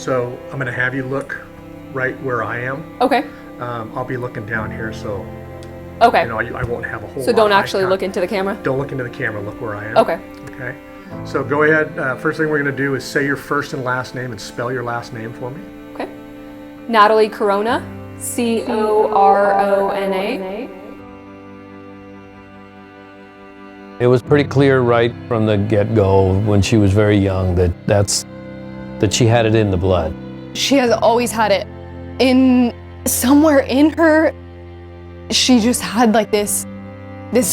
So I'm going to have you look right where I am. Okay. I'll be looking down here, so Okay. I won't have a whole lot. So don't actually look into the camera? Don't look into the camera, look where I am. Okay. Okay. So go ahead. First thing we're going to do is say your first and last name and spell your last name for me. Okay. Natalie Corona, Corona. It was pretty clear right from the get-go when she was very young that she had it in the blood. She has always had it somewhere in her. She just had like this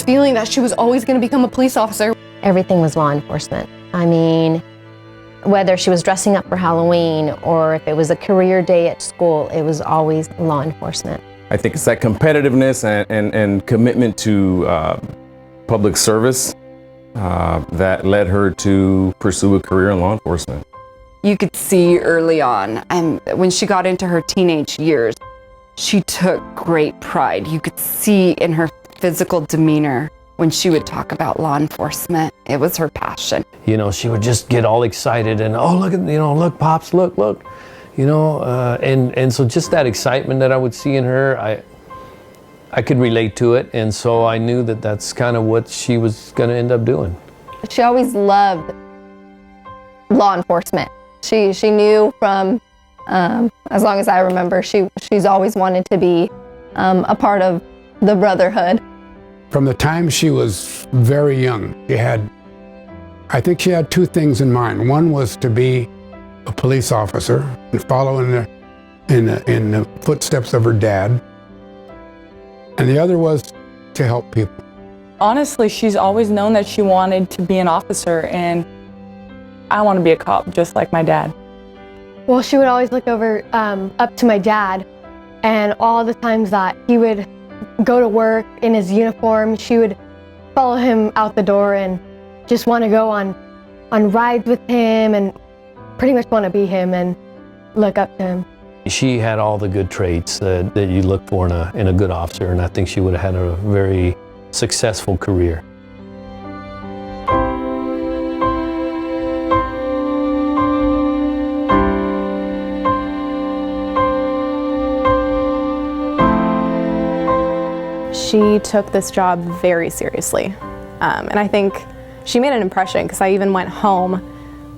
feeling that she was always going to become a police officer. Everything was law enforcement. I mean, whether she was dressing up for Halloween or if it was a career day at school, it was always law enforcement. I think it's that competitiveness and commitment to public service that led her to pursue a career in law enforcement. You could see early on, and when she got into her teenage years, she took great pride. You could see in her physical demeanor when she would talk about law enforcement. It was her passion. You know, she would just get all excited and, oh, look at, look, Pops, look. And so just that excitement that I would see in her, I could relate to it. And so I knew that that's kind of what she was going to end up doing. She always loved law enforcement. She knew from, as long as I remember, she's always wanted to be a part of the brotherhood. From the time she was very young, I think she had two things in mind. One was to be a police officer and follow in the footsteps of her dad. And the other was to help people. Honestly, she's always known that she wanted to be an officer, and I want to be a cop just like my dad. Well, she would always look over up to my dad, and all the times that he would go to work in his uniform, she would follow him out the door and just want to go on rides with him and pretty much want to be him and look up to him. She had all the good traits that you look for in a good officer, and I think she would have had a very successful career. She took this job very seriously, and I think she made an impression because I even went home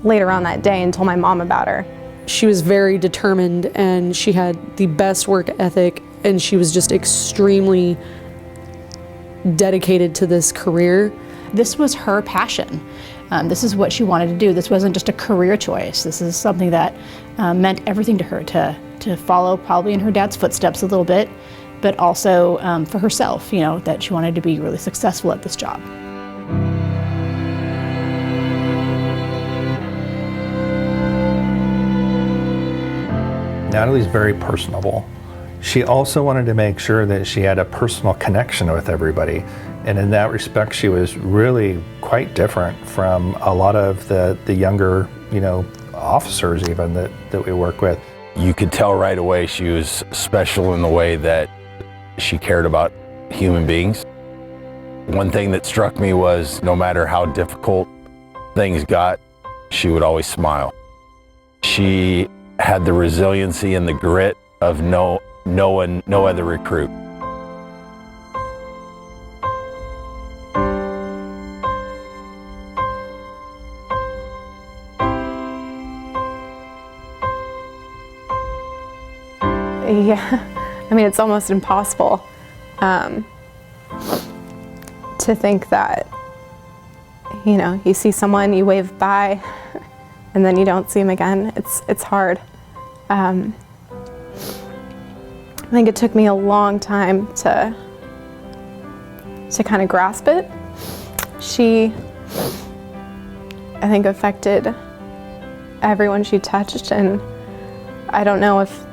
later on that day and told my mom about her. She was very determined, and she had the best work ethic, and she was just extremely dedicated to this career. This was her passion. This is what she wanted to do. This wasn't just a career choice. This is something that meant everything to her, to follow probably in her dad's footsteps a little bit, but also for herself, that she wanted to be really successful at this job. Natalie's very personable. She also wanted to make sure that she had a personal connection with everybody. And in that respect, she was really quite different from a lot of the younger, officers even that we work with. You could tell right away she was special in the way that she cared about human beings. One thing that struck me was no matter how difficult things got, she would always smile. She had the resiliency and the grit of no other recruit. Yeah, I mean, it's almost impossible to think that, you see someone, you wave bye, and then you don't see them again. It's hard. I think it took me a long time to kind of grasp it. She, I think, affected everyone she touched, and I don't know if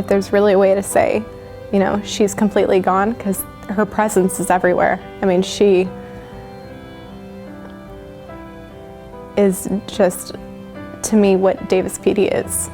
there's really a way to say, she's completely gone, because her presence is everywhere. I mean, she is just, to me, what Davis PD is.